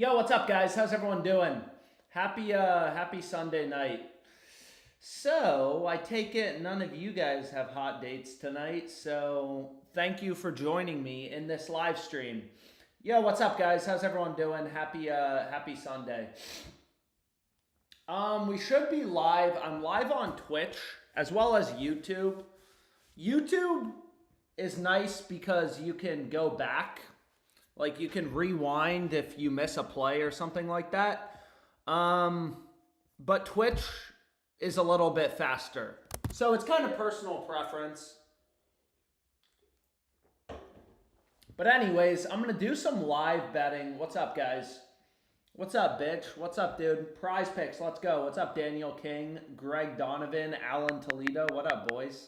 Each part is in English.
Yo, what's up, guys? How's everyone doing? Happy Sunday night. So, I take it none of you guys have hot dates tonight, so thank you for joining me in this live stream. Yo, what's up, guys? How's everyone doing? Happy Sunday. We should be live. I'm live on Twitch as well as YouTube. YouTube is nice because you can go back. Like, you can rewind if you miss a play or something like that. But Twitch is a little bit faster. So it's kind of personal preference. But anyways, I'm going to do some live betting. What's up, guys? What's up, bitch? What's up, dude? PrizePicks, let's go. What's up, Daniel King, Greg Donovan, Alan Toledo? What up, boys?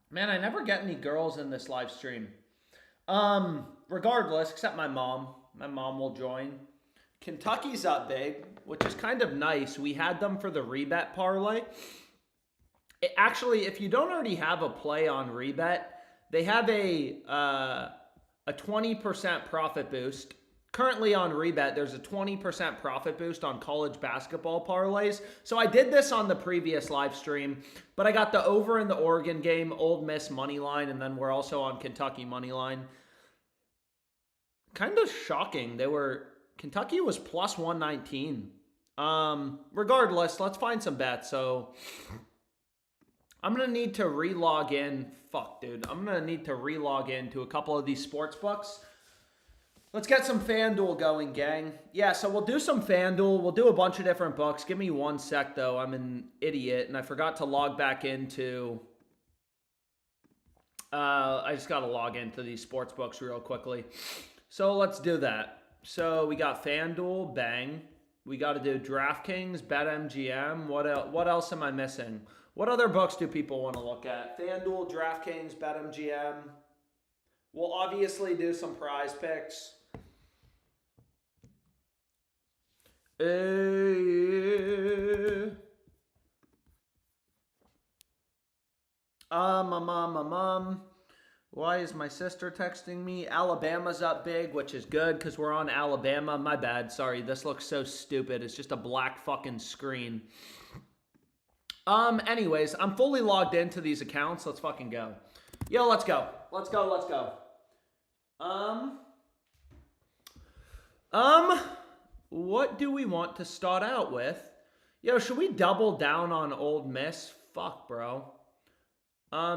Man, I never get any girls in this live stream. Regardless, except my mom. My mom will join. Kentucky's up big, which is kind of nice. We had them for the rebet parlay. Actually, if you don't already have a play on rebet, they have a 20% profit boost. Currently on rebet, there's a 20% profit boost on college basketball parlays. So I did this on the previous live stream, but I got the over in the Oregon game, Ole Miss money line, and then we're also on Kentucky money line. Kind of shocking. Kentucky was plus 119. Regardless, let's find some bets. So I'm going to need to re-log in. Fuck, dude. I'm going to need to re-log in to a couple of these sports books. Let's get some FanDuel going, gang. Yeah, so we'll do some FanDuel. We'll do a bunch of different books. Give me one sec, though. I'm an idiot, and I forgot to log back into... I just got to log into these sports books real quickly. So let's do that. So we got FanDuel, bang. We got to do DraftKings, BetMGM. What else am I missing? What other books do people want to look at? FanDuel, DraftKings, BetMGM. We'll obviously do some PrizePicks. Why is my sister texting me? Alabama's up big, which is good because we're on Alabama. My bad. Sorry, this looks so stupid. It's just a black fucking screen. Anyways, I'm fully logged into these accounts. Let's fucking go. Yo, let's go. Let's go. What do we want to start out with? Yo, should we double down on Ole Miss? Fuck, bro.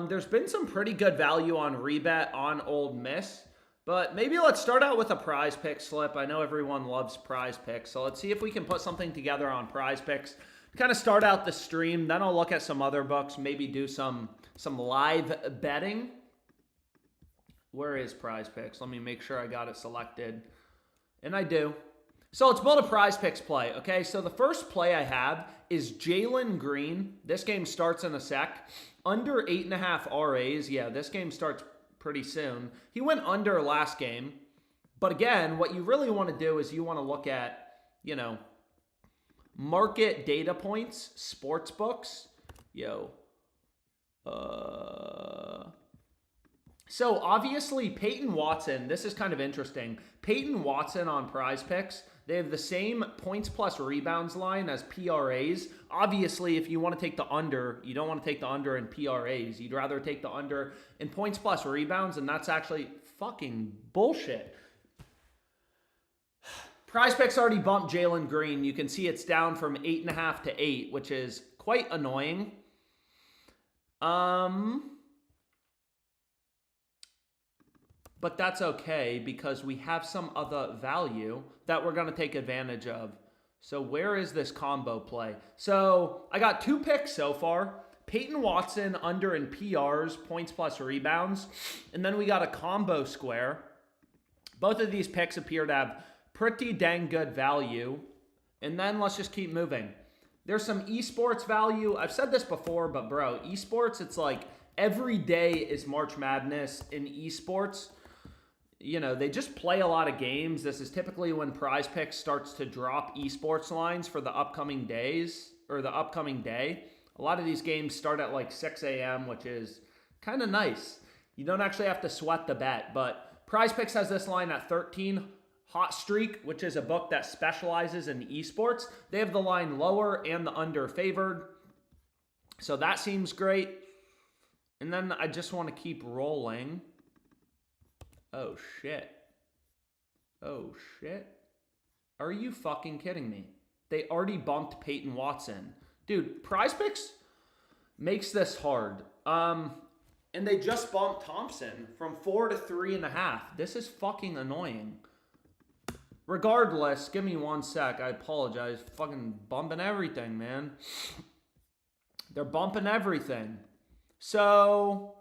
There's been some pretty good value on rebet on Ole Miss, but maybe let's start out with a PrizePicks slip. I know everyone loves PrizePicks, so let's see if we can put something together on PrizePicks. Kind of start out the stream, then I'll look at some other books, maybe do some live betting. Where is PrizePicks? Let me make sure I got it selected. And I do. So let's build a PrizePicks play, okay? So the first play I have is Jalen Green. This game starts in a sec. Under 8.5 RAs. Yeah, this game starts pretty soon. He went under last game. But again, what you really want to do is you want to look at, market data points, sports books. So obviously Peyton Watson, this is kind of interesting. Peyton Watson on PrizePicks, they have the same points plus rebounds line as PRAs. Obviously, if you want to take the under, you don't want to take the under in PRAs. You'd rather take the under in points plus rebounds, and that's actually fucking bullshit. PrizePicks already bumped Jalen Green. You can see it's down from 8.5 to 8, which is quite annoying. But that's okay because we have some other value that we're going to take advantage of. So where is this combo play? So I got 2 picks so far. Peyton Watson under in PRs, points plus rebounds. And then we got a combo square. Both of these picks appear to have pretty dang good value. And then let's just keep moving. There's some esports value. I've said this before, but bro, esports, it's like every day is March Madness in esports. They just play a lot of games. This is typically when PrizePicks starts to drop esports lines for the upcoming days or the upcoming day. A lot of these games start at like 6 a.m., which is kind of nice. You don't actually have to sweat the bet, but PrizePicks has this line at 13. Hot Streak, which is a book that specializes in esports. They have the line lower and the under favored. So that seems great. And then I just want to keep rolling. Oh, shit. Oh, shit. Are you fucking kidding me? They already bumped Peyton Watson. Dude, PrizePicks makes this hard. And they just bumped Thompson from 4 to 3.5. This is fucking annoying. Regardless, give me 1 sec. I apologize. Fucking bumping everything, man. They're bumping everything. So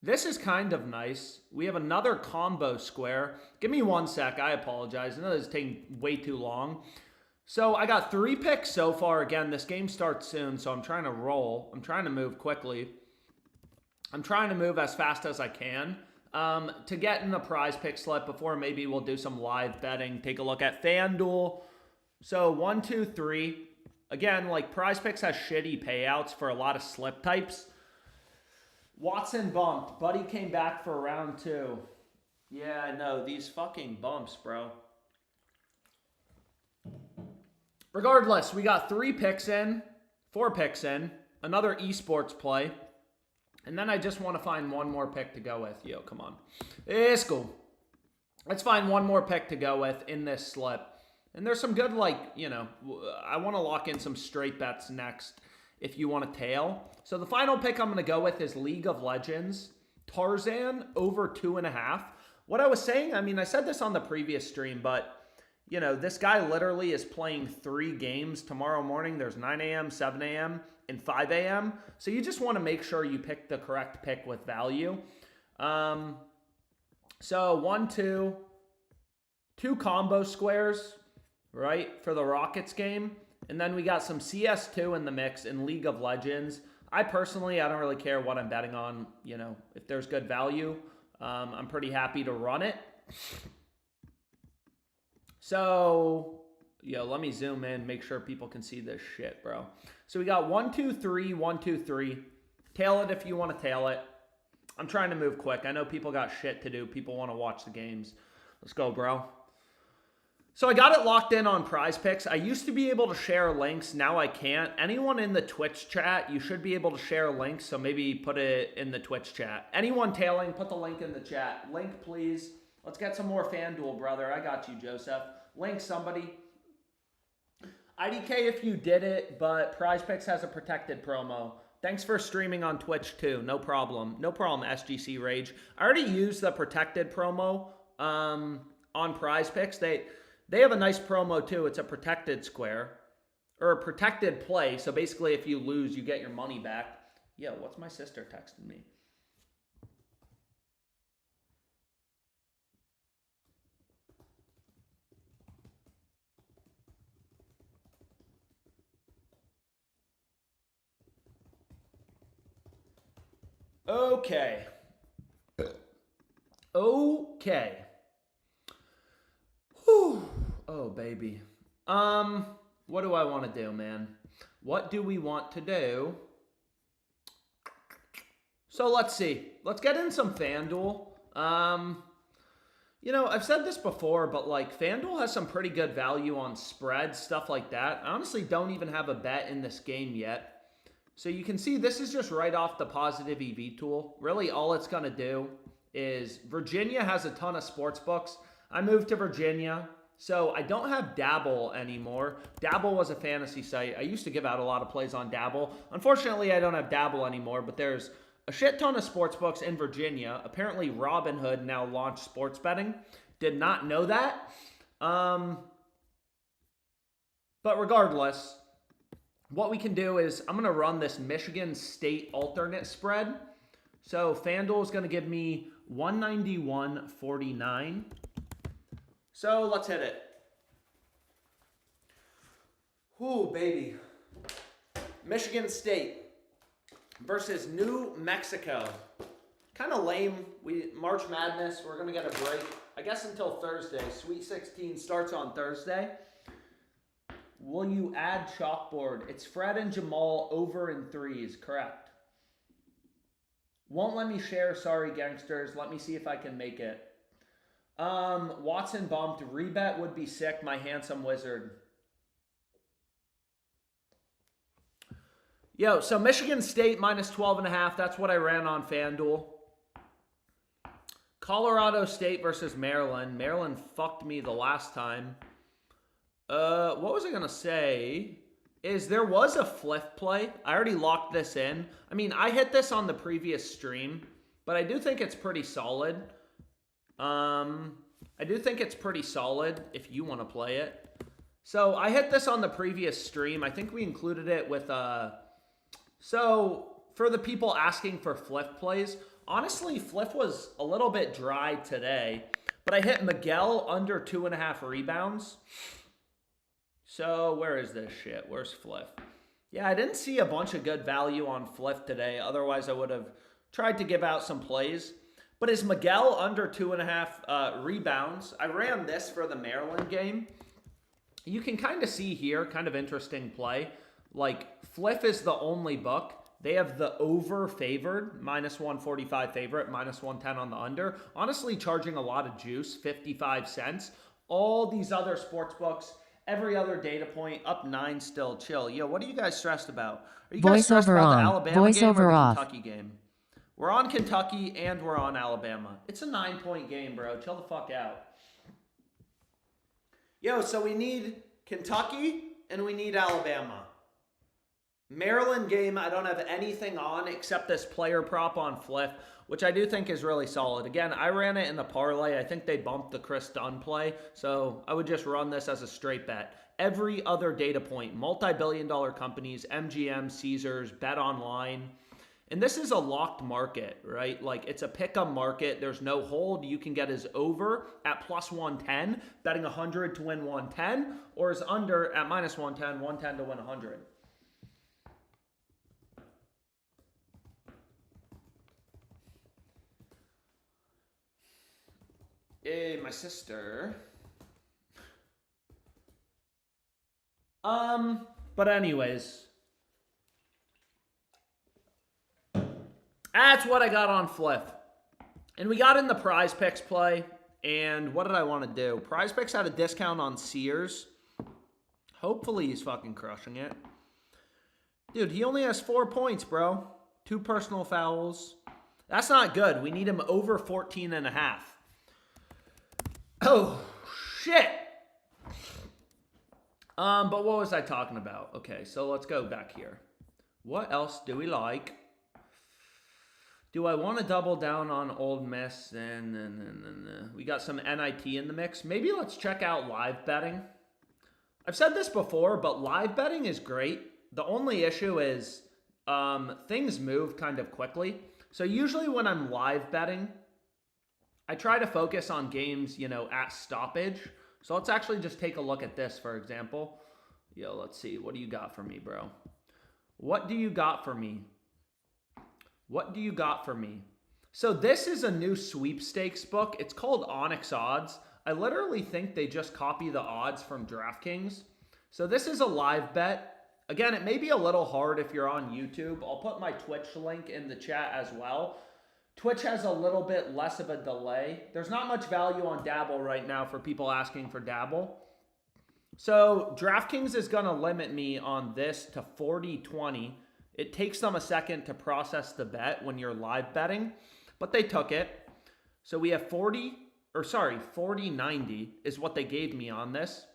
this is kind of nice. We have another combo square. Give me 1 sec. I apologize. I know this is taking way too long. So I got 3 picks so far. Again, this game starts soon, so I'm trying to roll. I'm trying to move quickly. I'm trying to move as fast as I can to get in the PrizePick slip before maybe we'll do some live betting. Take a look at FanDuel. So 1, 2, 3. Again, like PrizePicks has shitty payouts for a lot of slip types. Watson bumped. Buddy came back for round 2. Yeah, I know. These fucking bumps, bro. Regardless, we got 3 picks in, 4 picks in, another esports play, and then I just want to find one more pick to go with. Yo, come on. It's cool. Let's find one more pick to go with in this slip. And there's some good, like, you know, I want to lock in some straight bets next if you want to tail. So the final pick I'm going to go with is League of Legends. Tarzan over 2.5. What I was saying, I mean, I said this on the previous stream, but you know, this guy literally is playing 3 games tomorrow morning. There's 9 a.m., 7 a.m., and 5 a.m. So you just want to make sure you pick the correct pick with value. So 1, 2 combo squares, right, for the Rockets game. And then we got some CS2 in the mix in League of Legends. I don't really care what I'm betting on. You know, if there's good value, I'm pretty happy to run it. So, let me zoom in, make sure people can see this shit, bro. So we got 1, 2, 3, 1, 2, 3. Tail it if you want to tail it. I'm trying to move quick. I know people got shit to do. People want to watch the games. Let's go, bro. So I got it locked in on PrizePicks. I used to be able to share links. Now I can't. Anyone in the Twitch chat, you should be able to share links. So maybe put it in the Twitch chat. Anyone tailing, put the link in the chat. Link, please. Let's get some more FanDuel, brother. I got you, Joseph. Link somebody. IDK if you did it, but PrizePicks has a protected promo. Thanks for streaming on Twitch too. No problem. No problem, SGC Rage. I already used the protected promo on PrizePicks. They have a nice promo too. It's a protected square or a protected play. So basically if you lose, you get your money back. Yo, what's my sister texting me? Okay. Whew. Oh, baby. What do I want to do, man? What do we want to do? So let's see. Let's get in some FanDuel. I've said this before, but like FanDuel has some pretty good value on spreads, stuff like that. I honestly don't even have a bet in this game yet. So you can see this is just right off the positive EV tool. Really all it's going to do is Virginia has a ton of sports books. I moved to Virginia, so I don't have Dabble anymore. Dabble was a fantasy site. I used to give out a lot of plays on Dabble. Unfortunately, I don't have Dabble anymore, but there's a shit ton of sports books in Virginia. Apparently, Robinhood now launched sports betting. Did not know that. But regardless, what we can do is I'm going to run this Michigan State alternate spread. So FanDuel is going to give me 191.49. So let's hit it. Whoo, baby. Michigan State versus New Mexico. Kind of lame. March Madness, we're going to get a break. I guess until Thursday. Sweet 16 starts on Thursday. Will you add chalkboard? It's Fred and Jamal over in 3s. Correct. Won't let me share. Sorry, gangsters. Let me see if I can make it. Watson bumped. Rebet would be sick, my handsome wizard. Yo, so Michigan State minus 12.5. That's what I ran on FanDuel. Colorado State versus Maryland. Maryland fucked me the last time. What was I going to say? There was a Fliff play. I already locked this in. I mean, I hit this on the previous stream, but I do think it's pretty solid. I do think it's pretty solid if you want to play it. So I hit this on the previous stream. I think we included it with so for the people asking for Fliff plays, honestly, Fliff was a little bit dry today, but I hit Miguel under 2.5 rebounds. So where is this shit? Where's Fliff? Yeah, I didn't see a bunch of good value on Fliff today. Otherwise, I would have tried to give out some plays. But is Miguel under 2.5 rebounds? I ran this for the Maryland game. You can kind of see here, kind of interesting play. Like, Fliff is the only book. They have the over favored, minus 145 favorite, minus 110 on the under. Honestly, charging a lot of juice, 55 cents. All these other sports books, every other data point, up 9 still. Chill. Yo, what are you guys stressed about? Are you guys stressed about the Alabama game or the Kentucky game? We're on Kentucky and we're on Alabama. It's a 9-point game, bro. Chill the fuck out. Yo, so we need Kentucky and we need Alabama. Maryland game, I don't have anything on except this player prop on Fliff, which I do think is really solid. Again, I ran it in the parlay. I think they bumped the Chris Dunn play, so I would just run this as a straight bet. Every other data point, multi-billion-dollar companies, MGM, Caesars, Bet Online. And this is a locked market, right? Like, it's a pick-em market. There's no hold. You can get his over at plus 110, betting 100 to win 110, or his under at minus 110, 110 to win 100. Hey, my sister. But anyways, that's what I got on Fliff. And we got in the PrizePicks play. And what did I want to do? PrizePicks had a discount on Sears. Hopefully he's fucking crushing it. Dude, he only has 4 points, bro. 2 personal fouls. That's not good. We need him over 14.5. Oh, shit. But what was I talking about? Okay, so let's go back here. What else do we like? Do I want to double down on Ole Miss? And we got some NIT in the mix. Maybe let's check out live betting. I've said this before, but live betting is great. The only issue is things move kind of quickly. So usually when I'm live betting, I try to focus on games, at stoppage. So let's actually just take a look at this, for example. Yo, let's see. What do you got for me, bro? What do you got for me? What do you got for me? So this is a new sweepstakes book. It's called Onyx Odds. I literally think they just copy the odds from DraftKings. So this is a live bet. Again, it may be a little hard if you're on YouTube. I'll put my Twitch link in the chat as well. Twitch has a little bit less of a delay. There's not much value on Dabble right now for people asking for Dabble. So DraftKings is going to limit me on this to 40-20. It takes them a second to process the bet when you're live betting, but they took it. So we have 40-90 is what they gave me on this.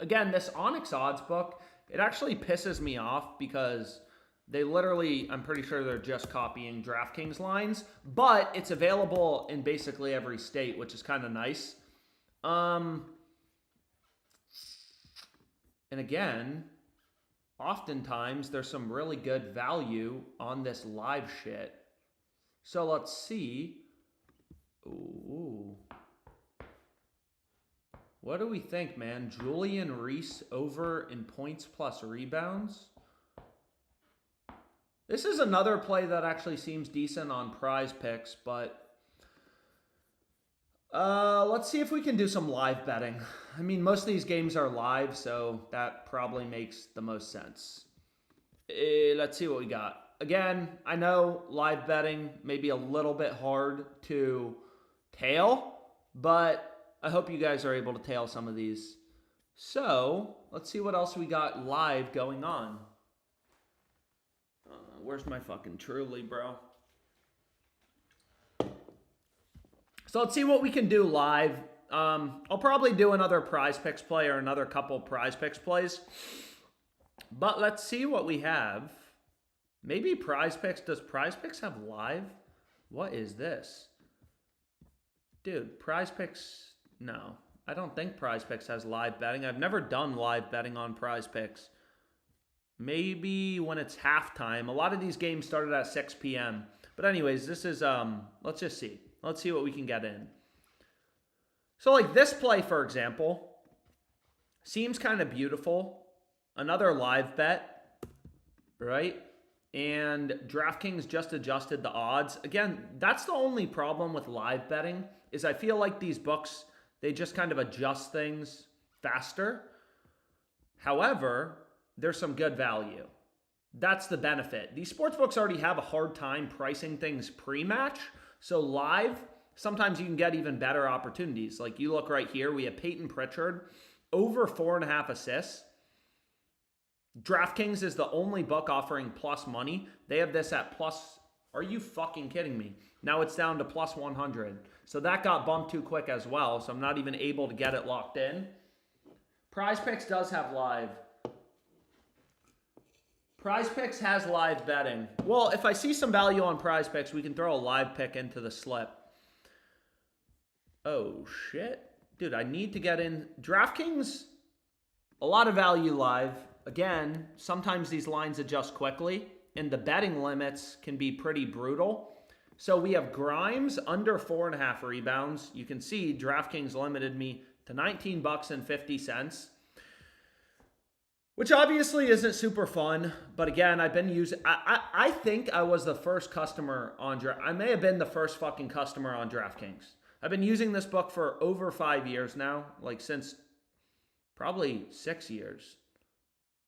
Again, this Onyx Odds book, it actually pisses me off because they literally, I'm pretty sure they're just copying DraftKings lines, but it's available in basically every state, which is kind of nice. And again, oftentimes there's some really good value on this live shit. So let's see. Ooh. What do we think, man? Julian Reese over in points plus rebounds. This is another play that actually seems decent on PrizePicks, but let's see if we can do some live betting. I mean, most of these games are live, so that probably makes the most sense. Let's see what we got. Again, I know live betting may be a little bit hard to tail, But I hope you guys are able to tail some of these. So, let's see what else we got live going on. Where's my fucking Truly, bro? So let's see what we can do live. I'll probably do another PrizePicks play or another couple PrizePicks plays. But let's see what we have. Maybe PrizePicks. Does PrizePicks have live? What is this? Dude, PrizePicks. No, I don't think PrizePicks has live betting. I've never done live betting on PrizePicks. Maybe when it's halftime. A lot of these games started at 6 p.m. But anyways, this is, let's just see. Let's see what we can get in. So like this play, for example, seems kind of beautiful. Another live bet, right? And DraftKings just adjusted the odds. Again, that's the only problem with live betting is I feel like these books, they just kind of adjust things faster. However, there's some good value. That's the benefit. These sports books already have a hard time pricing things pre-match. So live, sometimes you can get even better opportunities. Like you look right here, we have Peyton Pritchard, over 4.5 assists. DraftKings is the only book offering plus money. They have this at plus, are you fucking kidding me? Now it's down to plus 100. So that got bumped too quick as well. So I'm not even able to get it locked in. PrizePicks does have live. PrizePicks has live betting. Well, if I see some value on PrizePicks, we can throw a live pick into the slip. Oh, shit. Dude, I need to get in. DraftKings, a lot of value live. Again, sometimes these lines adjust quickly, and the betting limits can be pretty brutal. So we have Grimes under 4.5 rebounds. You can see DraftKings limited me to $19.50. Which obviously isn't super fun, but again, I've been using. I think I was the first customer on I may have been the first fucking customer on DraftKings. I've been using this book for over 5 years now, like since probably 6 years.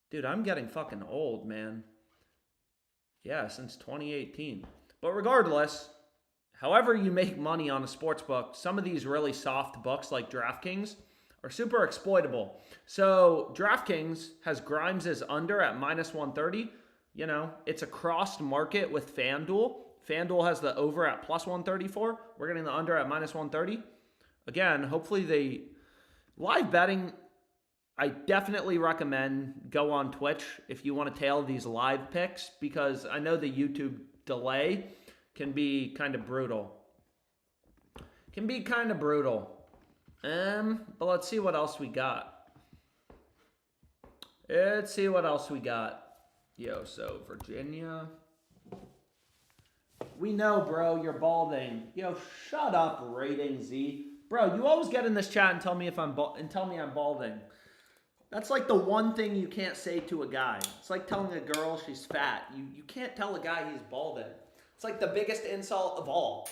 Dude, I'm getting fucking old, man. Yeah, since 2018. But regardless, however you make money on a sports book, some of these really soft books like DraftKings are super exploitable. So DraftKings has Grimes' under at minus 130. You know, it's a crossed market with FanDuel. FanDuel has the over at plus 134. We're getting the under at minus 130. Again, hopefully they... Live betting, I definitely recommend go on Twitch if you want to tail these live picks because I know the YouTube delay can be kind of brutal. But let's see what else we got. Yo, so Virginia. We know, bro, you're balding. Yo, shut up, Rating Z. Bro, you always get in this chat and tell me I'm balding. That's like the one thing you can't say to a guy. It's like telling a girl she's fat. You can't tell a guy he's balding. It's like the biggest insult of all.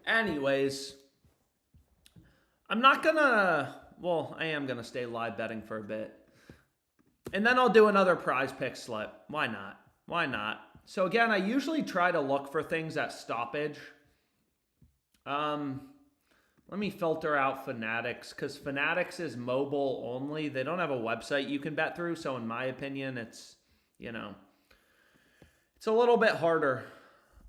Anyways, I'm not gonna, well, I am gonna stay live betting for a bit. And then I'll do another PrizePicks slip. Why not? So again, I usually try to look for things at stoppage. Let me filter out Fanatics because Fanatics is mobile only. They don't have a website you can bet through. So in my opinion, it's, you know, it's a little bit harder.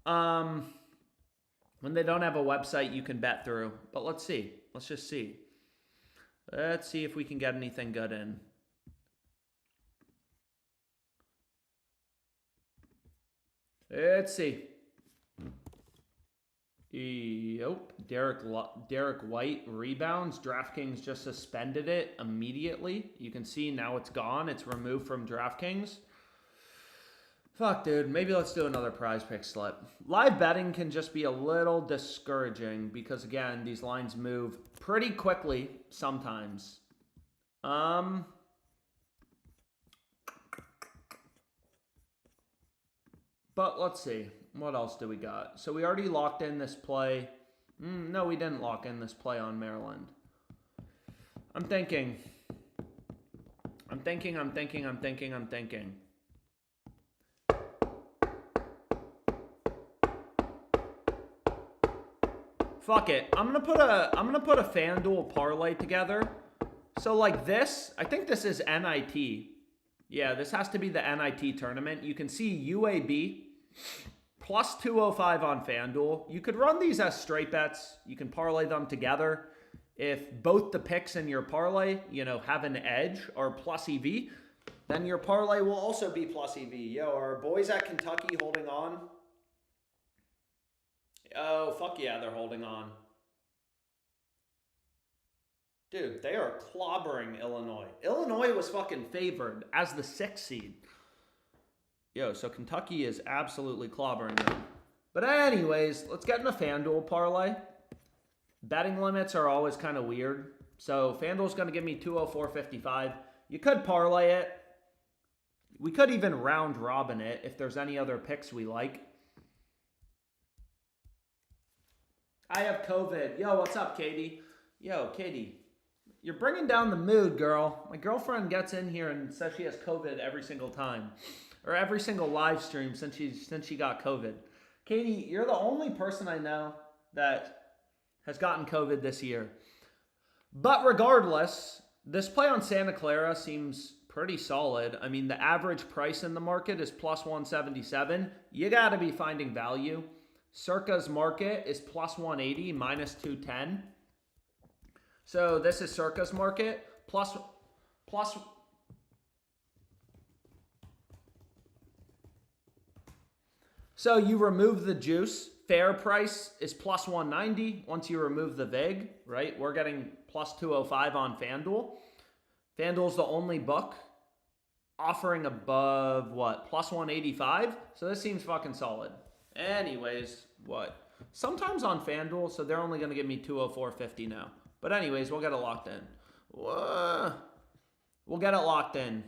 When they don't have a website you can bet through. But let's see. Let's just see. Let's see if we can get anything good in. Let's see. Yep. Derek White rebounds. DraftKings just suspended it immediately. You can see now it's gone. It's removed from DraftKings. Fuck, dude. Maybe let's do another PrizePicks slip. Live betting can just be a little discouraging because, again, these lines move pretty quickly sometimes. But let's see. What else do we got? So we already locked in this play. No, we didn't lock in this play on Maryland. I'm thinking. fuck it. I'm gonna put a FanDuel parlay together. So like this, I think this is NIT. Yeah, this has to be the NIT tournament. You can see UAB plus 205 on FanDuel. You could run these as straight bets. You can parlay them together. If both the picks in your parlay, have an edge or plus EV, then your parlay will also be plus EV. Yo, are boys at Kentucky holding on? Oh, fuck yeah, they're holding on. Dude, they are clobbering Illinois. Illinois was fucking favored as the 6th seed. Yo, so Kentucky is absolutely clobbering them. But anyways, let's get into FanDuel parlay. Betting limits are always kind of weird. So FanDuel's going to give me 204.55. You could parlay it. We could even round robin it if there's any other picks we like. I have COVID. Yo, what's up, Katie? Yo, Katie, you're bringing down the mood, girl. My girlfriend gets in here and says she has COVID every single time. Or every single live stream since she got COVID. Katie, you're the only person I know that has gotten COVID this year. But regardless, this play on Santa Clara seems pretty solid. I mean, the average price in the market is plus 177. You got to be finding value. Circa's market is plus 180, minus 210. So this is Circa's market, plus. So you remove the juice. Fair price is plus 190 once you remove the vig, right? We're getting plus 205 on FanDuel. FanDuel's the only book offering above, what, plus 185? So this seems fucking solid. Anyways, what? Sometimes on FanDuel, so they're only going to give me 204.50 now. But anyways, we'll get it locked in. Whoa. We'll get it locked in.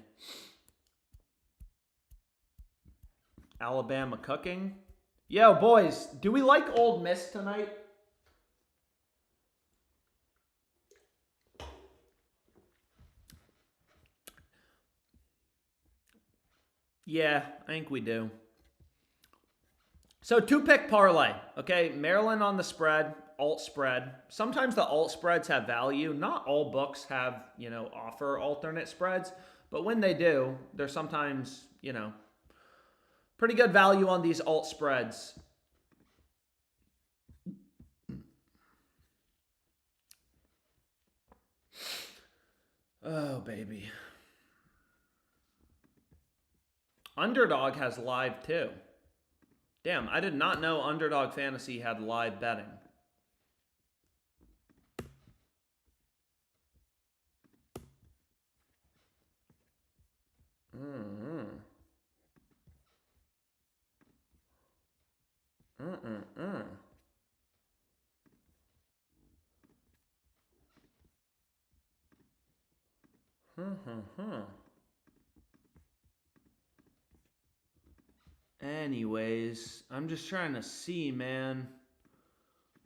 Alabama cooking. Yo, boys, do we like Ole Miss tonight? Yeah, I think we do. So 2-pick parlay, okay? Maryland on the spread, alt spread. Sometimes the alt spreads have value. Not all books have, offer alternate spreads. But when they do, they're sometimes, pretty good value on these alt spreads. Oh, baby. Underdog has live too. Damn, I did not know Underdog Fantasy had live betting. Anyways, I'm just trying to see, man.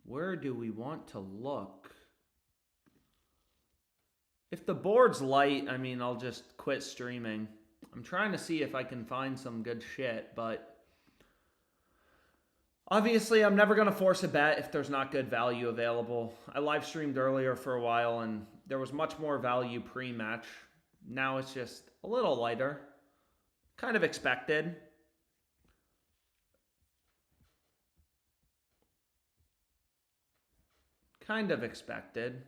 Where do we want to look? If the board's light, I mean, I'll just quit streaming. I'm trying to see if I can find some good shit, but obviously I'm never going to force a bet if there's not good value available. I live streamed earlier for a while and there was much more value pre-match. Now it's just a little lighter. Kind of expected. Kind of expected.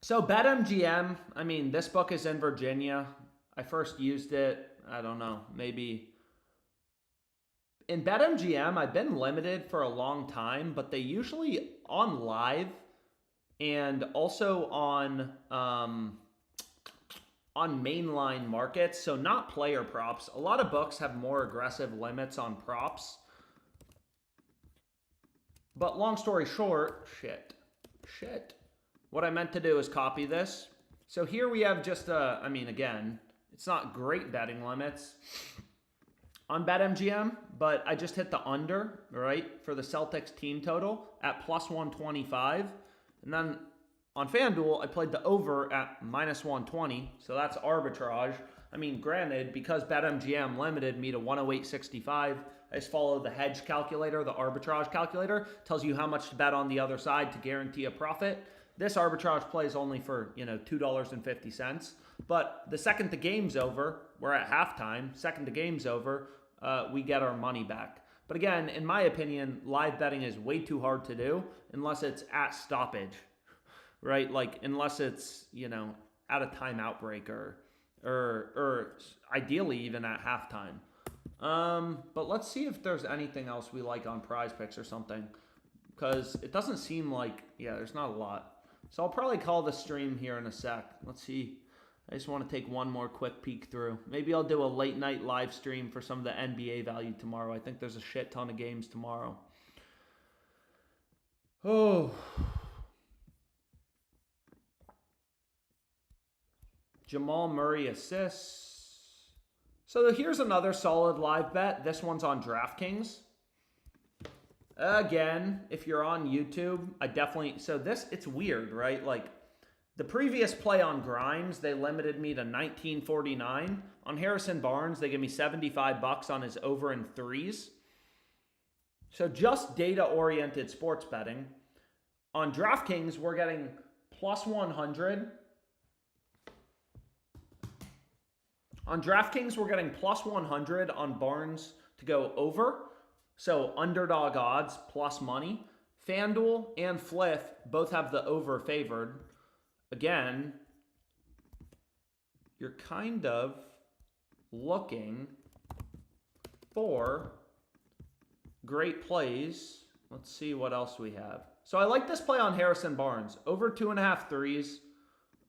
So BetMGM, I mean, this book is in Virginia. I first used it, I don't know, maybe. In BetMGM, I've been limited for a long time, but they usually on live and also on mainline markets, so not player props. A lot of books have more aggressive limits on props. But long story short, shit. What I meant to do is copy this. So here we have just I mean, again, it's not great betting limits on BetMGM, but I just hit the under, right, for the Celtics team total at plus 125. And then on FanDuel, I played the over at -120, so that's arbitrage. I mean, granted, because BetMGM limited me to 108.65, I just follow the hedge calculator, the arbitrage calculator, tells you how much to bet on the other side to guarantee a profit. This arbitrage play is only for, $2.50. But the second the game's over, we're at halftime, second the game's over, we get our money back. But again, in my opinion, live betting is way too hard to do unless it's at stoppage, right? Like, unless it's, at a timeout break or ideally even at halftime. But let's see if there's anything else we like on PrizePicks or something, because it doesn't seem like, there's not a lot. So I'll probably call the stream here in a sec. Let's see. I just want to take one more quick peek through. Maybe I'll do a late night live stream for some of the NBA value tomorrow. I think there's a shit ton of games tomorrow. Oh. Jamal Murray assists. So here's another solid live bet. This one's on DraftKings. Again, if you're on YouTube, it's weird, right? Like, the previous play on Grimes, they limited me to $19.49. On Harrison Barnes, they give me $75 on his over in threes. So just data-oriented sports betting. On DraftKings, we're getting plus 100. On DraftKings, we're getting plus 100 on Barnes to go over. So underdog odds plus money. FanDuel and Fliff both have the over favored. Again, you're kind of looking for great plays. Let's see what else we have. So I like this play on Harrison Barnes. Over 2.5 threes.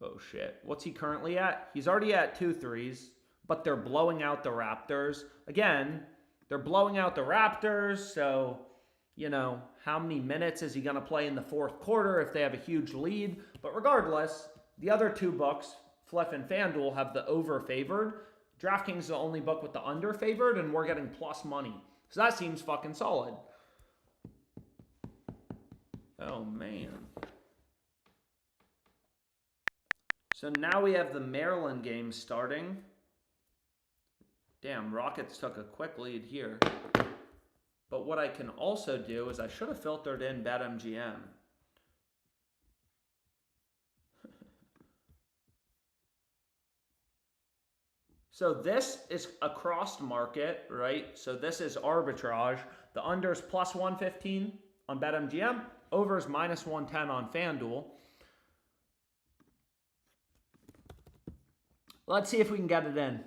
Oh, shit. What's he currently at? He's already at 2 threes, but they're blowing out the Raptors. Again, they're blowing out the Raptors, so, how many minutes is he going to play in the fourth quarter if they have a huge lead? But regardless, the other two books, Fliff and FanDuel, have the over favored. DraftKings is the only book with the under favored, and we're getting plus money. So that seems fucking solid. Oh, man. So now we have the Maryland game starting. Damn, Rockets took a quick lead here. But what I can also do is I should have filtered in BetMGM. So this is a crossed market, right? So this is arbitrage. The under is plus 115 on BetMGM. Over is minus 110 on FanDuel. Let's see if we can get it in.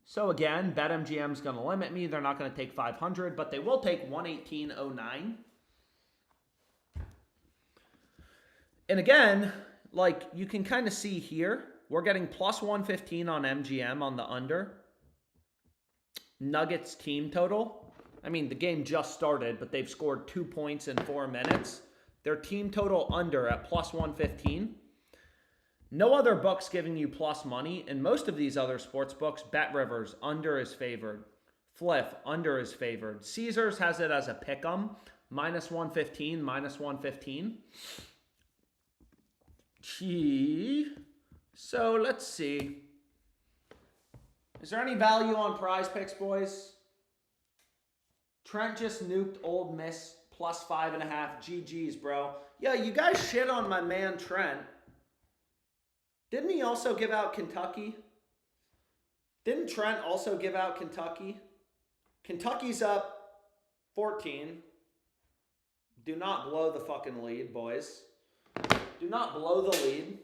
So again, BetMGM is going to limit me. They're not going to take 500, but they will take 118.09. And again, like you can kind of see here, we're getting plus 115 on MGM on the under. Nuggets team total. I mean, the game just started, but they've scored 2 points in 4 minutes. Their team total under at plus 115. No other book's giving you plus money, and most of these other sports books, BetRivers, under is favored. Fliff, under is favored. Caesars has it as a pick'em, minus 115, minus 115. Gee. So let's see. Is there any value on PrizePicks, boys? Trent just nuked Ole Miss plus 5.5. GG's, bro. Yeah, you guys shit on my man Trent. Didn't he also give out Kentucky? Didn't Trent also give out Kentucky? Kentucky's up 14. Do not blow the fucking lead, boys. Do not blow the lead.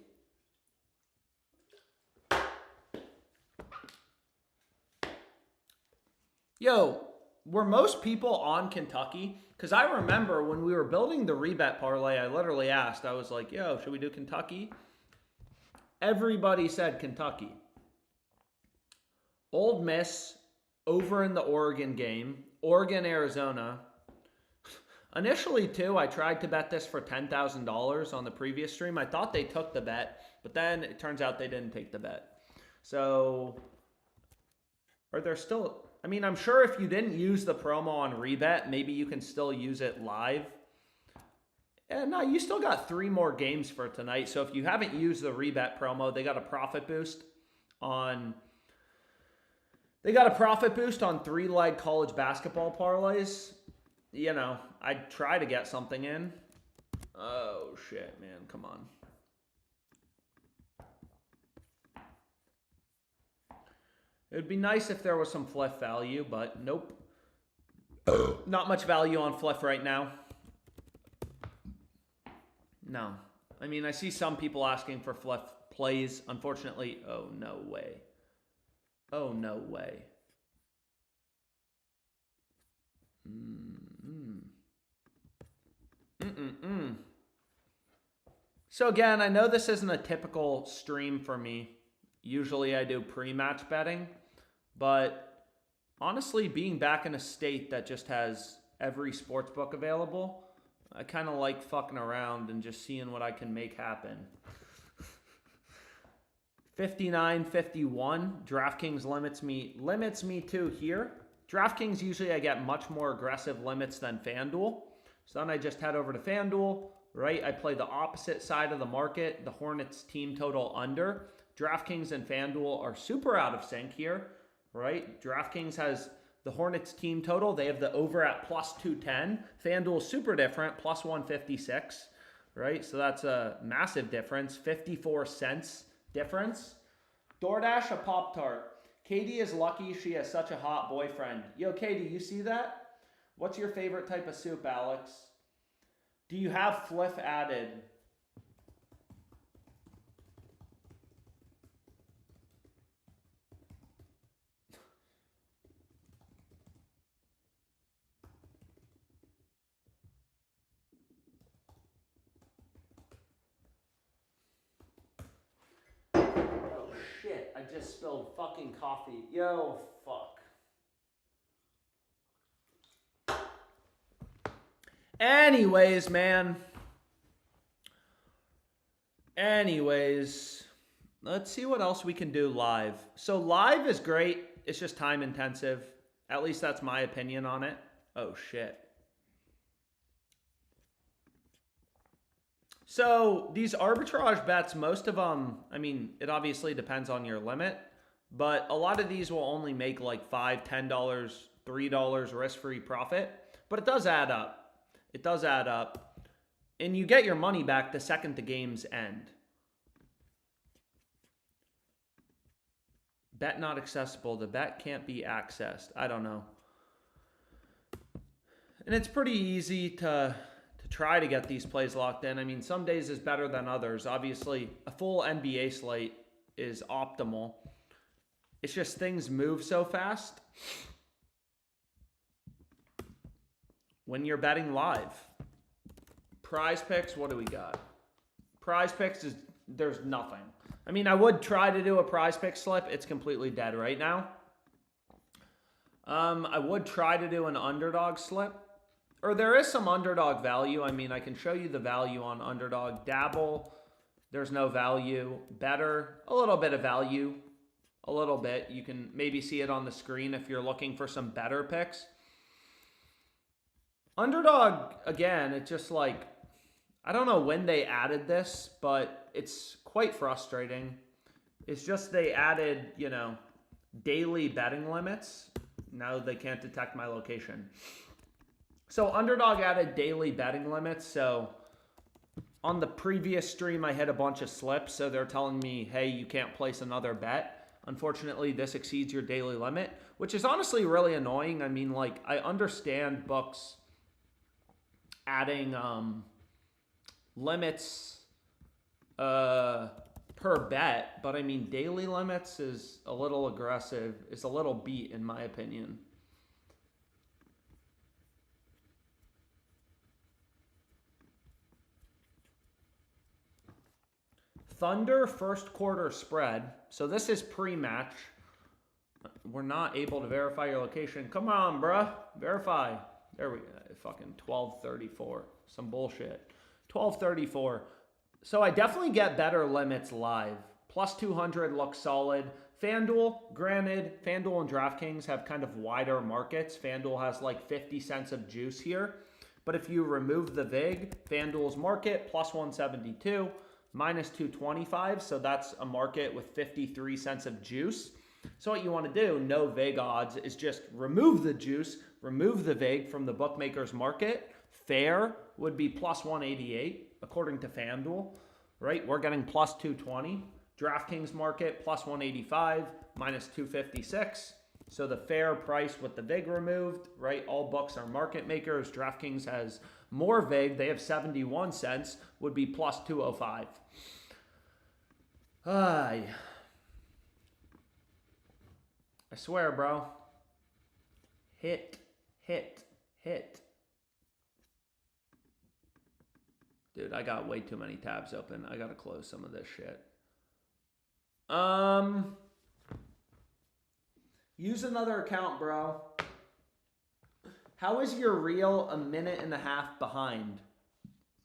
Yo, were most people on Kentucky? Because I remember when we were building the rebet parlay, I literally asked, I was like, yo, should we do Kentucky? Everybody said Kentucky. Ole Miss over in the Oregon game. Oregon, Arizona. Initially, too, I tried to bet this for $10,000 on the previous stream. I thought they took the bet, but then it turns out they didn't take the bet. So, are there still... I mean, I'm sure if you didn't use the promo on Rebet, maybe you can still use it live. And no, you still got 3 more games for tonight. So if you haven't used the rebet promo, they got a profit boost on 3-leg college basketball parlays. You know, I'd try to get something in. Oh shit, man, come on. It would be nice if there was some Fliff value, but nope. Not much value on Fliff right now. No. I mean, I see some people asking for Fliff plays. Unfortunately, oh, no way. Oh, no way. So again, I know this isn't a typical stream for me. Usually I do pre-match betting, but honestly, being back in a state that just has every sports book available, I kind of like fucking around and just seeing what I can make happen. 59.51. DraftKings limits me to here. DraftKings, usually I get much more aggressive limits than FanDuel. So then I just head over to FanDuel, right? I play the opposite side of the market, the Hornets team total under. DraftKings and FanDuel are super out of sync here, right? DraftKings has the Hornets team total. They have the over at plus 210. FanDuel's super different, plus 156, right? So that's a massive difference, 54 cents difference. DoorDash, a Pop-Tart. Katie is lucky she has such a hot boyfriend. Yo, Katie, you see that? What's your favorite type of soup, Alex? Do you have Fliff added? Shit, I just spilled fucking coffee. Yo, fuck. Anyways, man. Let's see what else we can do live. So live is great. It's just time intensive. At least that's my opinion on it. Oh, shit. So these arbitrage bets, most of them, I mean, it obviously depends on your limit, but a lot of these will only make like $5, $10, $3 risk-free profit, but it does add up. It does add up. And you get your money back the second the games end. Bet not accessible. The bet can't be accessed. I don't know. And it's pretty easy to try to get these plays locked in. I mean, some days is better than others. Obviously, a full NBA slate is optimal. It's just things move so fast when you're betting live. PrizePicks, what do we got? PrizePicks is, there's nothing. I mean, I would try to do a PrizePicks slip. It's completely dead right now. I would try to do an underdog slip. Or there is some underdog value. I mean, I can show you the value on underdog. Dabble, there's no value. Better, a little bit of value. A little bit. You can maybe see it on the screen if you're looking for some better picks. Underdog, again, it's just like, I don't know when they added this, but it's quite frustrating. It's just they added, you know, daily betting limits. Now they can't detect my location. So Underdog added daily betting limits. So on the previous stream, I hit a bunch of slips. So they're telling me, hey, you can't place another bet. Unfortunately, this exceeds your daily limit, which is honestly really annoying. I mean, like, I understand books adding limits per bet, but I mean, daily limits is a little aggressive. It's a little beat, in my opinion. Thunder first quarter spread. So this is pre-match. We're not able to verify your location. Come on, bruh. Verify. There we go. Fucking 1234. Some bullshit. 1234. So I definitely get better limits live. Plus 200 looks solid. FanDuel, granted, FanDuel and DraftKings have kind of wider markets. FanDuel has like 50 cents of juice here. But if you remove the VIG, FanDuel's market plus 172, minus 225. So that's a market with 53 cents of juice. So what you want to do, no VIG odds, is just remove the juice, remove the VIG from the bookmaker's market. Fair would be plus 188, according to FanDuel, right? We're getting plus 220. DraftKings market plus 185, minus 256. So the fair price with the VIG removed, right? All books are market makers. DraftKings has more VIG. They have 71 cents, would be plus 205. I swear, bro. Hit. Dude, I got way too many tabs open. I gotta close some of this shit. Use another account, bro. How is your reel a minute and a half behind?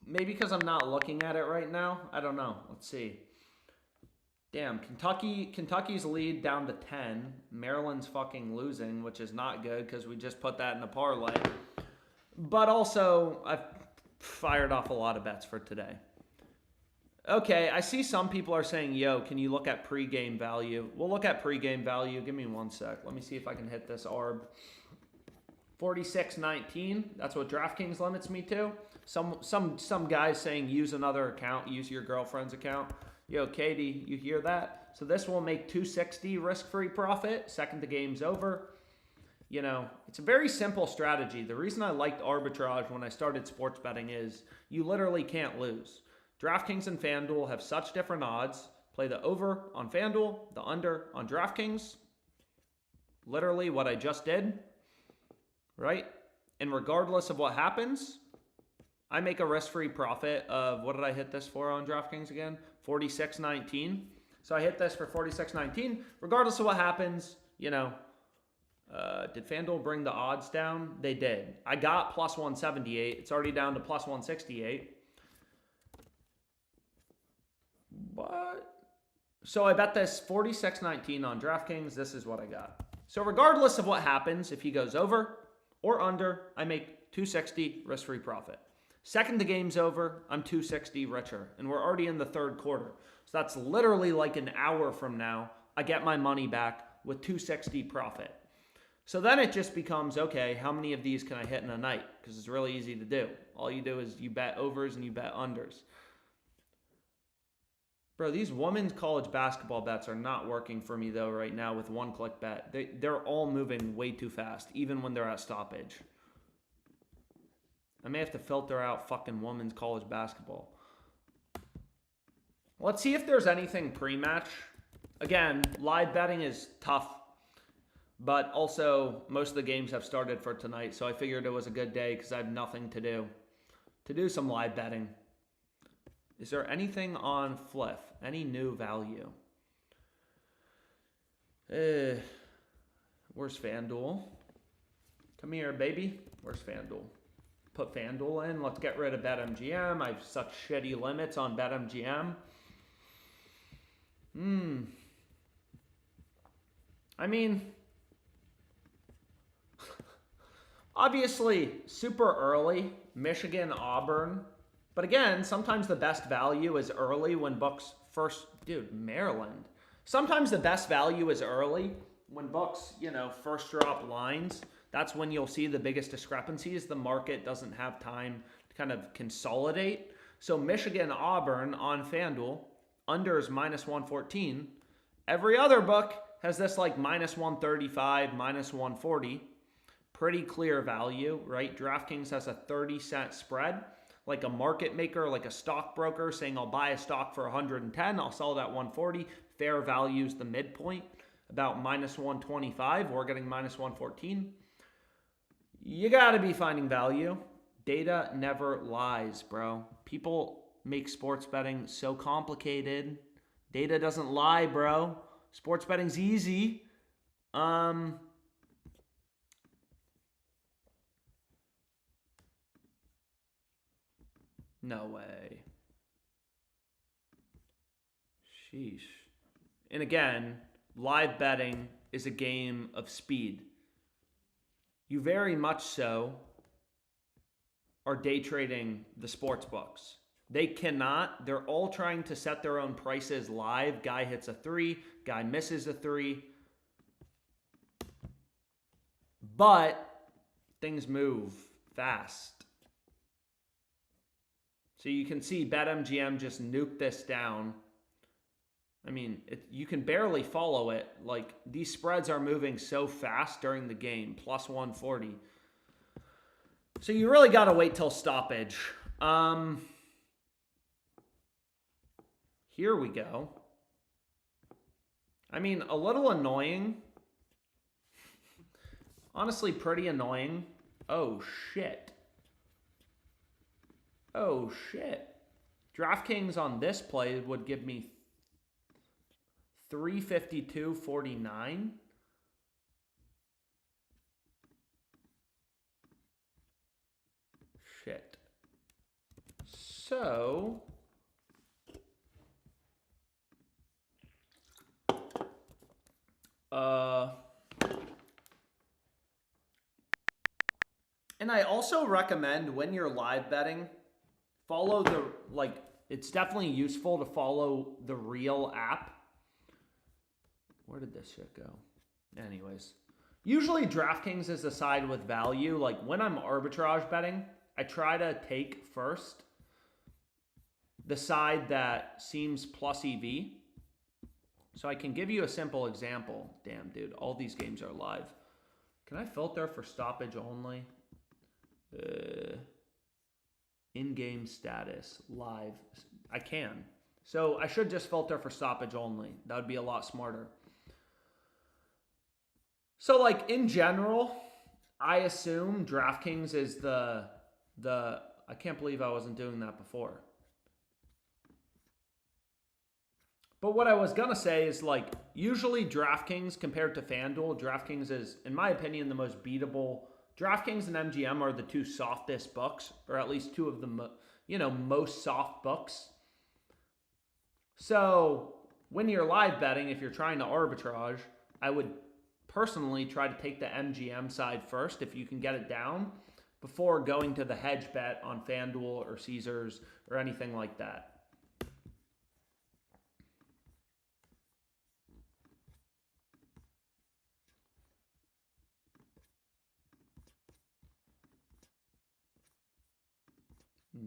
Maybe because I'm not looking at it right now. I don't know. Let's see. Damn, Kentucky's lead down to 10. Maryland's fucking losing, which is not good because we just put that in a parlay. But also, I've fired off a lot of bets for today. Okay, I see some people are saying, yo, can you look at pregame value? We'll look at pregame value. Give me 1 sec. Let me see if I can hit this ARB. 46.19. That's what DraftKings limits me to. Some guys saying use another account, use your girlfriend's account. Yo, Katie, you hear that? So this will make 260 risk-free profit. Second the game's over. You know, it's a very simple strategy. The reason I liked arbitrage when I started sports betting is you literally can't lose. DraftKings and FanDuel have such different odds. Play the over on FanDuel, the under on DraftKings. Literally what I just did, right? And regardless of what happens, I make a risk-free profit of, what did I hit this for on DraftKings again? 46.19. So I hit this for 46.19. Regardless of what happens, you know, did FanDuel bring the odds down? They did. I got plus 178. It's already down to plus 168. What? So I bet this 46.19 on DraftKings. This is what I got. So regardless of what happens, if he goes over or under, I make 260 risk-free profit. Second the game's over, I'm 260 richer. And we're already in the third quarter. So that's literally like an hour from now. I get my money back with 260 profit. So then it just becomes, okay, how many of these can I hit in a night? Because it's really easy to do. All you do is you bet overs and you bet unders. Bro, these women's college basketball bets are not working for me, though, right now with one-click bet. They're all moving way too fast, even when they're at stoppage. I may have to filter out fucking women's college basketball. Let's see if there's anything pre-match. Again, live betting is tough, but also most of the games have started for tonight, so I figured it was a good day because I have nothing to do some live betting. Is there anything on Fliff? Any new value? Where's FanDuel? Come here, baby. Where's FanDuel? Put FanDuel in. Let's get rid of BetMGM. I have such shitty limits on BetMGM. I mean, obviously, super early. Michigan, Auburn. But again, sometimes the best value is early when books first... Dude, Maryland. Sometimes the best value is early when books, you know, first drop lines. That's when you'll see the biggest discrepancies. The market doesn't have time to kind of consolidate. So Michigan, Auburn on FanDuel, under is minus 114. Every other book has this like minus 135, minus 140. Pretty clear value, right? DraftKings has a 30-cent spread. Like a market maker, like a stockbroker saying, I'll buy a stock for 110, I'll sell it at 140. Fair value's the midpoint, about minus 125. We're getting minus 114. You got to be finding value. Data never lies, bro. People make sports betting so complicated. Data doesn't lie, bro. Sports betting's easy. No way. Sheesh. And again, live betting is a game of speed. You very much so are day trading the sports books. They cannot. They're all trying to set their own prices live. Guy hits a 3, guy misses a 3. But things move fast. So you can see BetMGM just nuked this down. I mean, you can barely follow it. Like, these spreads are moving so fast during the game, plus 140. So you really got to wait till stoppage. Here we go. I mean, a little annoying. Honestly, pretty annoying. Oh, shit. Oh, shit. DraftKings on this play would give me 352.49. Shit. So and I also recommend when you're live betting, follow the, like, it's definitely useful to follow the real app. Where did this shit go? Anyways, usually DraftKings is the side with value. Like, when I'm arbitrage betting, I try to take first the side that seems plus EV. So I can give you a simple example. Damn, dude, all these games are live. Can I filter for stoppage only? In-game status, live. I can. So I should just filter for stoppage only. That would be a lot smarter. So, like, in general, I assume DraftKings is the I can't believe I wasn't doing that before. But what I was going to say is, like, usually DraftKings compared to FanDuel, DraftKings is, in my opinion, the most beatable. DraftKings and MGM are the two softest books, or at least two of the most soft books. So when you're live betting, if you're trying to arbitrage, I would personally try to take the MGM side first if you can get it down before going to the hedge bet on FanDuel or Caesars or anything like that.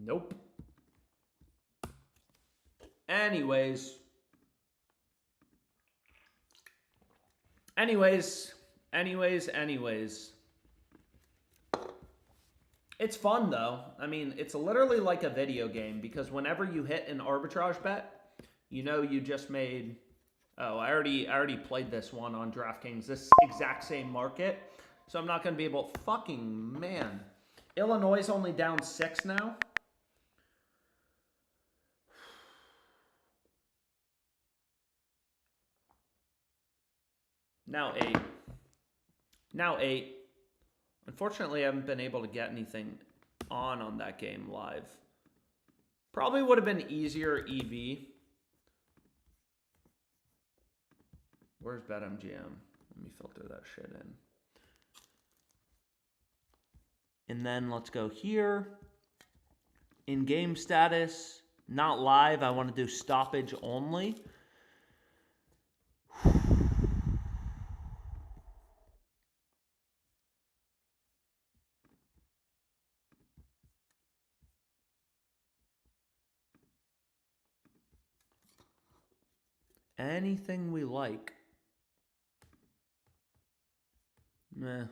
Nope. Anyways. It's fun, though. I mean, it's literally like a video game because whenever you hit an arbitrage bet, you just made... Oh, I already played this one on DraftKings, this exact same market. So I'm not going to be able... Fucking man. Illinois is only down 6 now. Now 8. Unfortunately, I haven't been able to get anything on that game live. Probably would have been easier EV. Where's BetMGM? Let me filter that shit in. And then let's go here. In-game status, not live. I want to do stoppage only. Anything we like. Meh.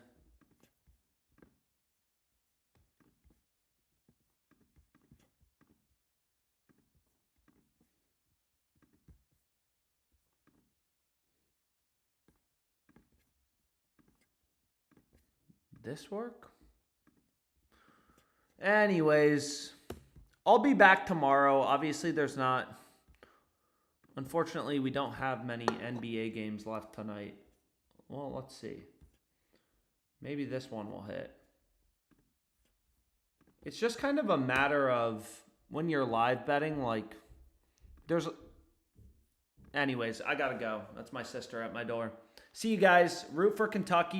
This work? Anyways, I'll be back tomorrow. Obviously, unfortunately, we don't have many NBA games left tonight. Well, let's see. Maybe this one will hit. It's just kind of a matter of when you're live betting, like, anyways, I gotta go. That's my sister at my door. See you guys. Root for Kentucky.